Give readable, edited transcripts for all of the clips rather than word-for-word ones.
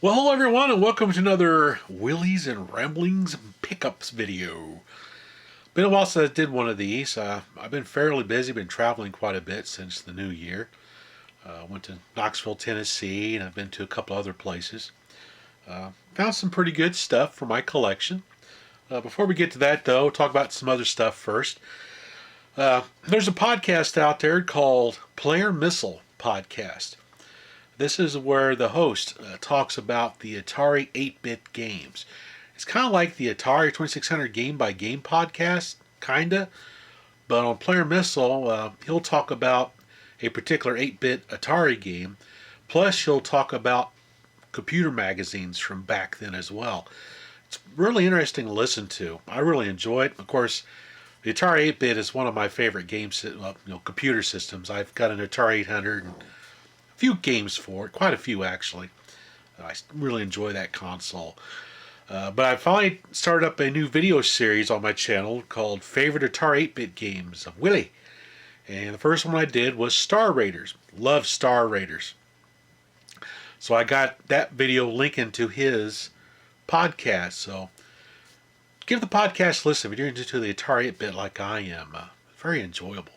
Well, hello everyone, and welcome to another Willies and Ramblings Pickups video. Been a while since I did one of these. I've been fairly busy, been traveling quite a bit since the new year. Went to Knoxville, Tennessee, and I've been to a couple other places. Found some pretty good stuff for my collection. Before we get to that, though, talk about some other stuff first. There's a podcast out there called Player Missile Podcast. This is where the host talks about the Atari 8-bit games. It's kind of like the Atari 2600 Game by Game podcast, kinda. But on Player Missile, he'll talk about a particular 8-bit Atari game. Plus, he'll talk about computer magazines from back then as well. It's really interesting to listen to. I really enjoy it. Of course, the Atari 8-bit is one of my favorite computer systems. I've got an Atari 800 and few games for it, quite a few actually. I really enjoy that console. But I finally started up a new video series on my channel called Favorite Atari 8-Bit Games of Willie. And the first one I did was Star Raiders. Love Star Raiders. So I got that video linking to his podcast. So give the podcast a listen if you're into the Atari 8-Bit like I am. Very enjoyable.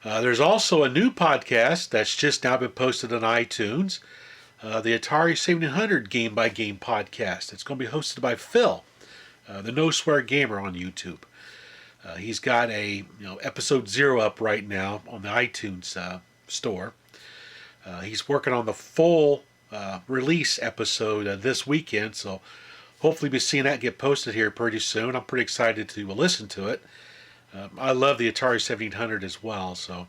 There's also a new podcast that's just now been posted on iTunes, the Atari 1700 Game by Game podcast. It's going to be hosted by Phil, the No Swear Gamer on YouTube. He's got a episode 0 up right now on the iTunes store. He's working on the full release episode this weekend, so hopefully we'll be seeing that get posted here pretty soon. I'm pretty excited to listen to it. I love the Atari 1700 as well, so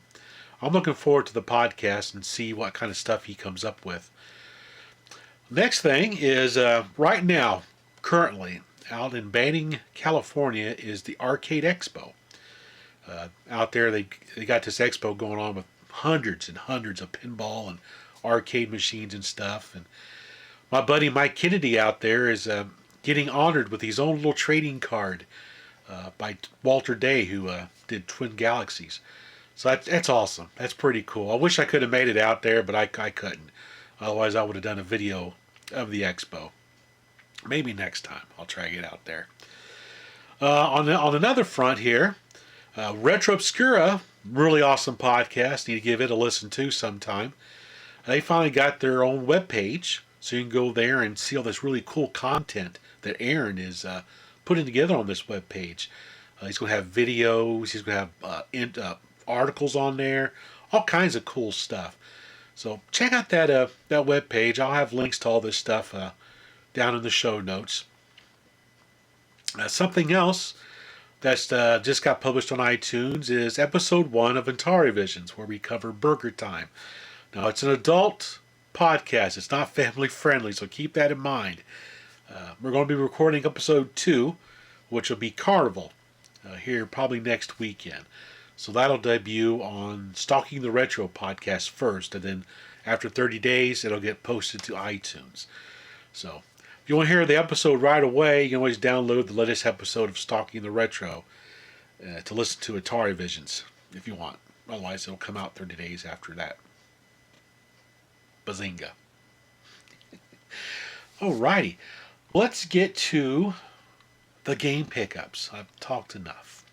I'm looking forward to the podcast and see what kind of stuff he comes up with. Next thing is right now, currently, out in Banning, California, is the Arcade Expo. Out there, they got this expo going on with hundreds and hundreds of pinball and arcade machines and stuff. And my buddy Mike Kennedy out there is getting honored with his own little trading card by Walter Day, who did Twin Galaxies. So that's awesome. That's pretty cool. I wish I could have made it out there, but I couldn't. Otherwise, I would have done a video of the expo. Maybe next time I'll try to get out there. On another front here, Retro Obscura, really awesome podcast. Need to give it a listen to sometime. They finally got their own webpage, so you can go there and see all this really cool content that Aaron is putting together on this web page. He's going to have videos, he's going to have articles on there, all kinds of cool stuff. So check out that web page. I'll have links to all this stuff down in the show notes. Something else that's just got published on iTunes is episode 1 of Atari Visions, where we cover Burger Time. Now, it's an adult podcast. It's not family friendly, so keep that in mind. We're going to be recording episode 2, which will be Carnival, here probably next weekend. So that'll debut on Stalking the Retro podcast first, and then after 30 days, it'll get posted to iTunes. So if you want to hear the episode right away, you can always download the latest episode of Stalking the Retro to listen to Atari Visions if you want. Otherwise, it'll come out 30 days after that. Bazinga. Alrighty. Let's get to the game pickups. I've talked enough.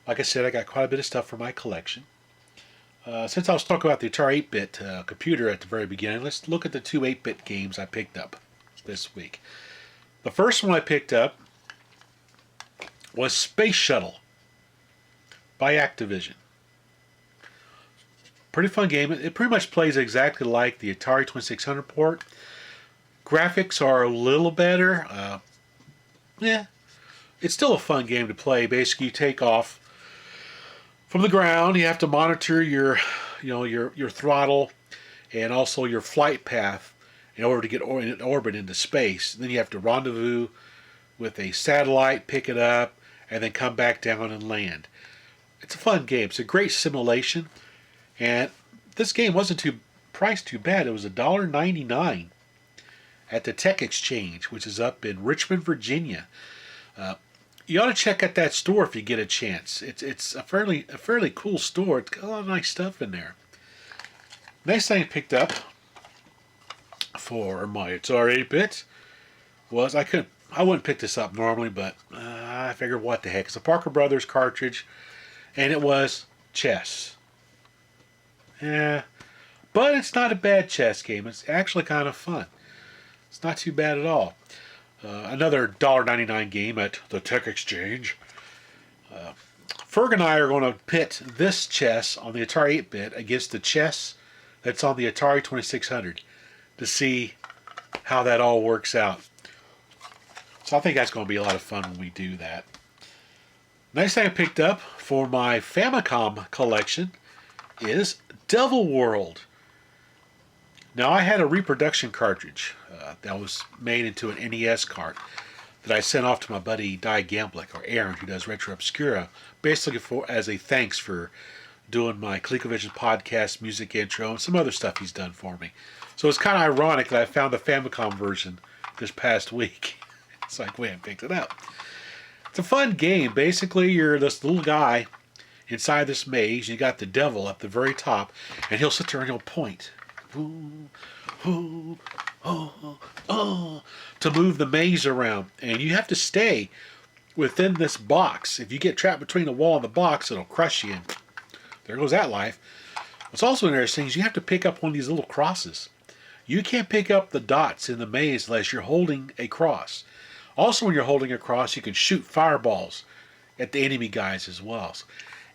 Like I said, I got quite a bit of stuff for my collection. Since I was talking about the Atari 8-bit computer at the very beginning, let's look at the 2 8-bit games I picked up this week. The first one I picked up was Space Shuttle by Activision. Pretty fun game. It pretty much plays exactly like the Atari 2600 port. Graphics are a little better. It's still a fun game to play. Basically, you take off from the ground. You have to monitor your throttle and also your flight path in order to get in orbit into space. Then you have to rendezvous with a satellite, pick it up, and then come back down and land. It's a fun game. It's a great simulation. And this game wasn't priced too bad. It was $1.99 at the Tech Exchange, which is up in Richmond, Virginia. You ought to check out that store if you get a chance. It's a fairly cool store. It's got a lot of nice stuff in there. Next thing I picked up for my Atari 8-bit was I wouldn't pick this up normally, but I figured what the heck. It's a Parker Brothers cartridge, and it was chess. Yeah, but it's not a bad chess game. It's actually kind of fun. It's not too bad at all. Another $1.99 game at the Tech Exchange. Ferg and I are going to pit this chess on the Atari 8-bit against the chess that's on the Atari 2600 to see how that all works out. So I think that's going to be a lot of fun when we do that. Next thing I picked up for my Famicom collection is Devil World. Now I had a reproduction cartridge that was made into an NES cart that I sent off to my buddy Di Gamblick, or Aaron, who does Retro Obscura, basically as a thanks for doing my ColecoVision podcast music intro and some other stuff he's done for me. So it's kind of ironic that I found the Famicom version this past week. So I went and picked it up. It's a fun game. Basically, you're this little guy inside this maze. You got the devil up the very top, and he'll sit there and he'll point. Ooh, ooh, oh, oh, to move the maze around. And you have to stay within this box. If you get trapped between the wall and the box, it'll crush you. And there goes that life. What's also interesting is you have to pick up one of these little crosses. You can't pick up the dots in the maze unless you're holding a cross. Also, when you're holding a cross, you can shoot fireballs at the enemy guys as well. So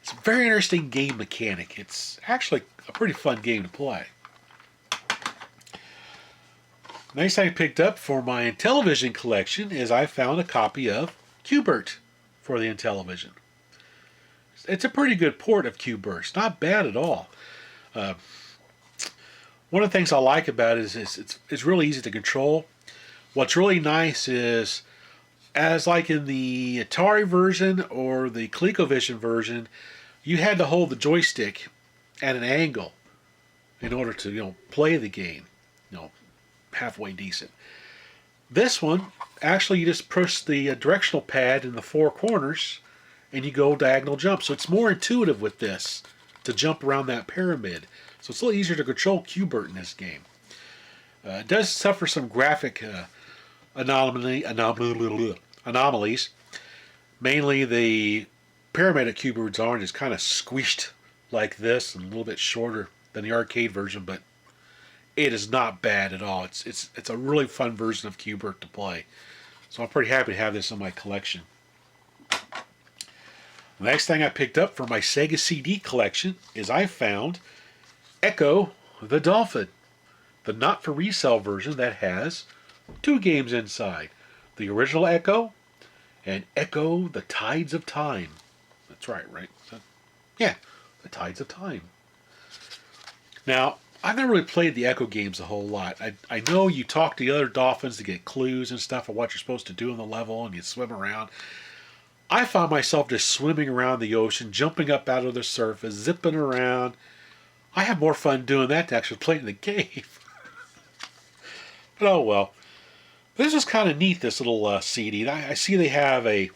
it's a very interesting game mechanic. It's actually a pretty fun game to play. Next thing I picked up for my Intellivision collection is I found a copy of Qbert for the Intellivision. It's a pretty good port of Qbert. It's not bad at all. One of the things I like about it is it's really easy to control. What's really nice is, as like in the Atari version or the ColecoVision version, you had to hold the joystick at an angle in order to play the game halfway decent. This one, actually, you just push the directional pad in the four corners and you go diagonal jump. So it's more intuitive with this to jump around that pyramid. So it's a little easier to control Qbert in this game. It does suffer some graphic anomalies. Mainly the pyramid at Qbert's orange is kind of squished like this and a little bit shorter than the arcade version, but it is not bad at all. It's a really fun version of Qbert to play. So I'm pretty happy to have this in my collection. The next thing I picked up for my Sega CD collection is I found Echo the Dolphin, the not-for-resale version that has two games inside. The original Echo and Echo the Tides of Time. That's right? Yeah, the Tides of Time. Now, I've never really played the Echo games a whole lot. I know you talk to the other dolphins to get clues and stuff of what you're supposed to do in the level, and you swim around. I found myself just swimming around the ocean, jumping up out of the surface, zipping around. I have more fun doing that than actually playing the game. But oh well. This is kind of neat, this little CD. I see they have a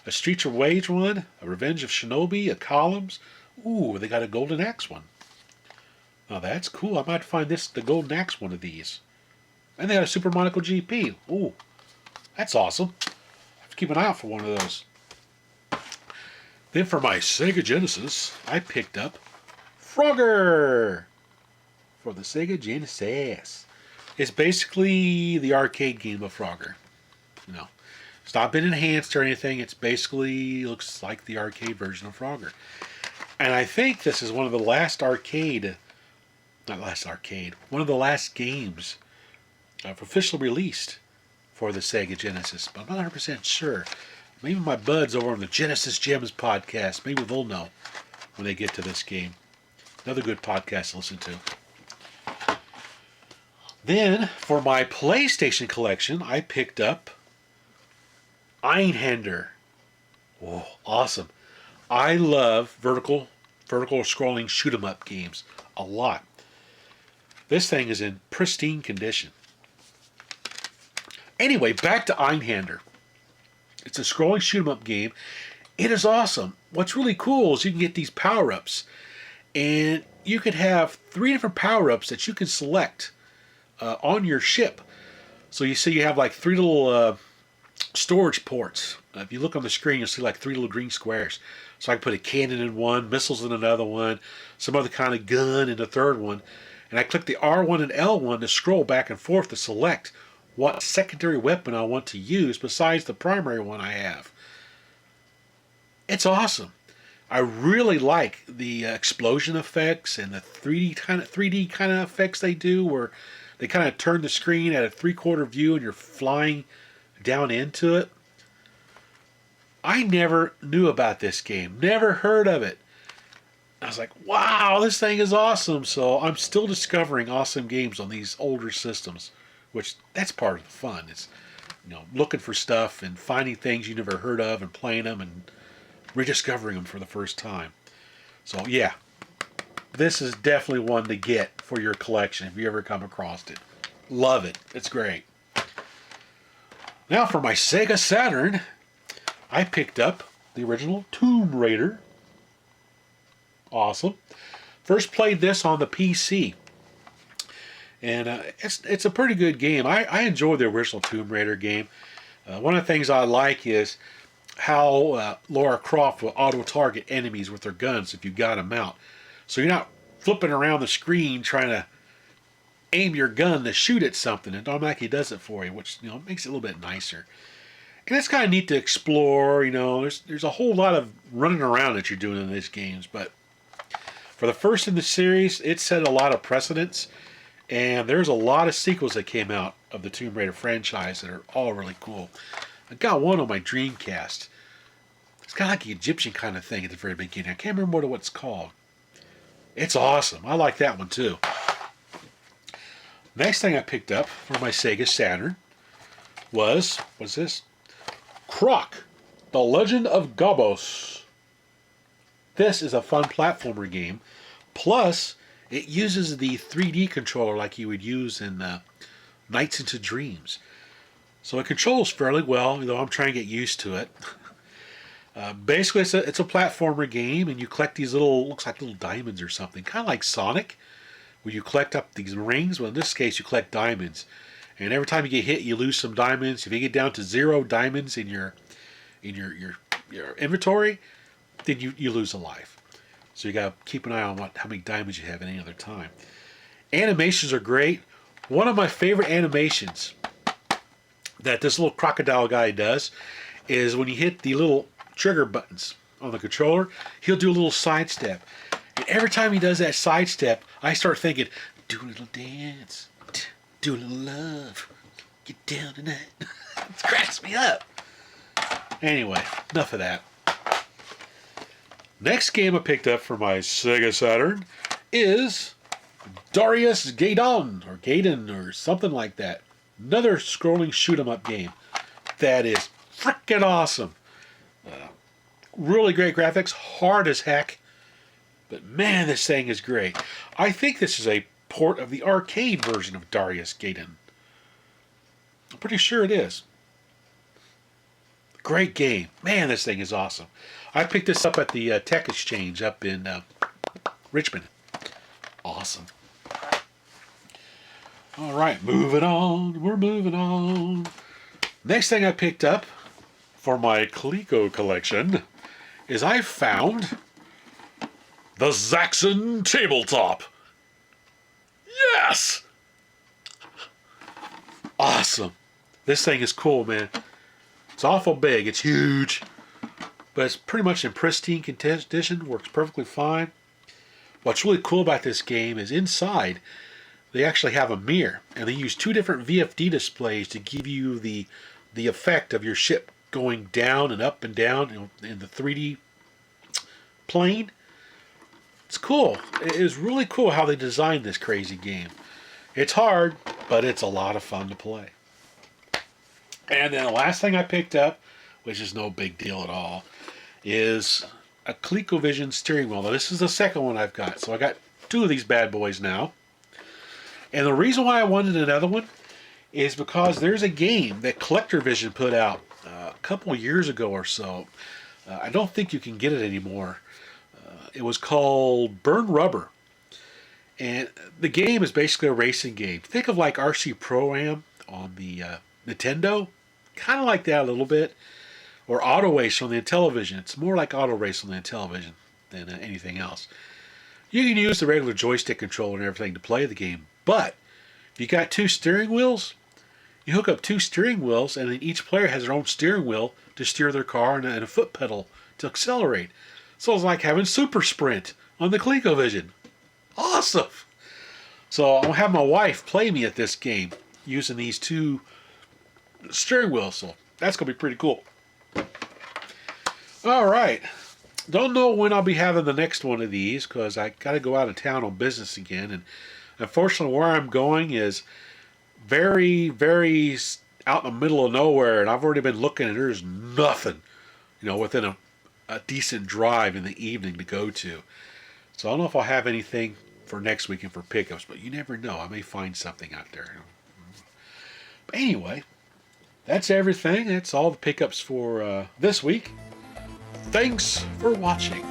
Streets of Rage one, a Revenge of Shinobi, a Columns. Ooh, they got a Golden Axe one. Now that's cool. I might find the Golden Axe one of these. And they got a Super Monaco GP. Ooh, that's awesome. I have to keep an eye out for one of those. Then for my Sega Genesis, I picked up Frogger for the Sega Genesis. It's basically the arcade game of Frogger. It's not been enhanced or anything. It's basically looks like the arcade version of Frogger. And I think this is one of the last one of the last games officially released for the Sega Genesis. But I'm not 100% sure. Maybe my buds over on the Genesis Gems podcast, maybe they'll know when they get to this game. Another good podcast to listen to. Then, for my PlayStation collection, I picked up Einhander. Oh, awesome. I love vertical scrolling shoot 'em up games a lot. This thing is in pristine condition. Anyway, back to Einhander. It's a scrolling shoot 'em up game. It is awesome. What's really cool is you can get these power-ups. And you could have 3 different power-ups that you can select on your ship. So you see you have like three little storage ports. If you look on the screen, you'll see like three little green squares. So I can put a cannon in one, missiles in another one, some other kind of gun in the third one. And I click the R1 and L1 to scroll back and forth to select what secondary weapon I want to use besides the primary one I have. It's awesome. I really like the explosion effects and the 3D kind of effects they do, where they kind of turn the screen at a 3/4 view and you're flying down into it. I never knew about this game, never heard of it. I was like, wow, this thing is awesome. So I'm still discovering awesome games on these older systems, which that's part of the fun. It's, looking for stuff and finding things you never heard of and playing them and rediscovering them for the first time. So yeah, this is definitely one to get for your collection if you ever come across it. Love it. It's great. Now for my Sega Saturn, I picked up the original Tomb Raider. Awesome. First played this on the PC. And it's a pretty good game. I enjoy the original Tomb Raider game. One of the things I like is how Lara Croft will auto-target enemies with their guns if you got them out. So you're not flipping around the screen trying to aim your gun to shoot at something. It automatically does it for you, which makes it a little bit nicer. And it's kind of neat to explore. There's a whole lot of running around that you're doing in these games. But for the first in the series, it set a lot of precedents. And there's a lot of sequels that came out of the Tomb Raider franchise that are all really cool. I got one on my Dreamcast. It's got like an Egyptian kind of thing at the very beginning. I can't remember what it's called. It's awesome. I like that one too. Next thing I picked up for my Sega Saturn what's this? Croc, The Legend of Gobos. This is a fun platformer game. Plus, it uses the 3D controller like you would use in Nights into Dreams. So it controls fairly well, though I'm trying to get used to it. Basically, it's a platformer game, and you collect these looks like little diamonds or something. Kind of like Sonic, where you collect up these rings. Well, in this case, you collect diamonds. And every time you get hit, you lose some diamonds. If you get down to 0 diamonds in your inventory, then you lose a life. So you got to keep an eye on how many diamonds you have at any other time. Animations are great. One of my favorite animations that this little crocodile guy does is when you hit the little trigger buttons on the controller, he'll do a little sidestep. And every time he does that sidestep, I start thinking, do a little dance, do a little love, get down tonight. It cracks me up. Anyway, enough of that. Next game I picked up for my Sega Saturn is Darius Gaiden, or something like that. Another scrolling shoot-'em-up game that is freaking awesome. Really great graphics, hard as heck, but man, this thing is great. I think this is a port of the arcade version of Darius Gaiden. I'm pretty sure it is. Great game. Man, this thing is awesome. I picked this up at the Tech Exchange up in Richmond. Awesome. All right, moving on. We're moving on. Next thing I picked up for my Coleco collection is I found the Saxon Tabletop. Yes! Awesome. This thing is cool, man. It's awful big. It's huge. But it's pretty much in pristine condition. Works perfectly fine. What's really cool about this game is inside they actually have a mirror, and they use 2 different VFD displays to give you the effect of your ship going down and up and down in the 3D plane. It's cool. It is really cool how they designed this crazy game. It's hard, but it's a lot of fun to play. And then the last thing I picked up, which is no big deal at all, is a ColecoVision steering wheel. Now, this is the second one I've got. So I got 2 of these bad boys now. And the reason why I wanted another one is because there's a game that Collector Vision put out a couple of years ago or so. I don't think you can get it anymore. It was called Burn Rubber. And the game is basically a racing game. Think of like RC Pro-Am on the Nintendo. Kind of like that a little bit. Or Auto Race on the Intellivision. It's more like Auto Race on the Intellivision than anything else. You can use the regular joystick controller and everything to play the game. But if you got two steering wheels, you hook up two steering wheels, and then each player has their own steering wheel to steer their car and a foot pedal to accelerate. So it's like having Super Sprint on the ColecoVision. Awesome! So I'll have my wife play me at this game using these two steering wheels. So that's going to be pretty cool. Alright. Don't know when I'll be having the next one of these because I got to go out of town on business again. And unfortunately where I'm going is very, very out in the middle of nowhere. And I've already been looking and there's nothing, within a decent drive in the evening to go to. So I don't know if I'll have anything for next weekend for pickups, but you never know. I may find something out there. But anyway, that's everything. That's all the pickups for this week. Thanks for watching.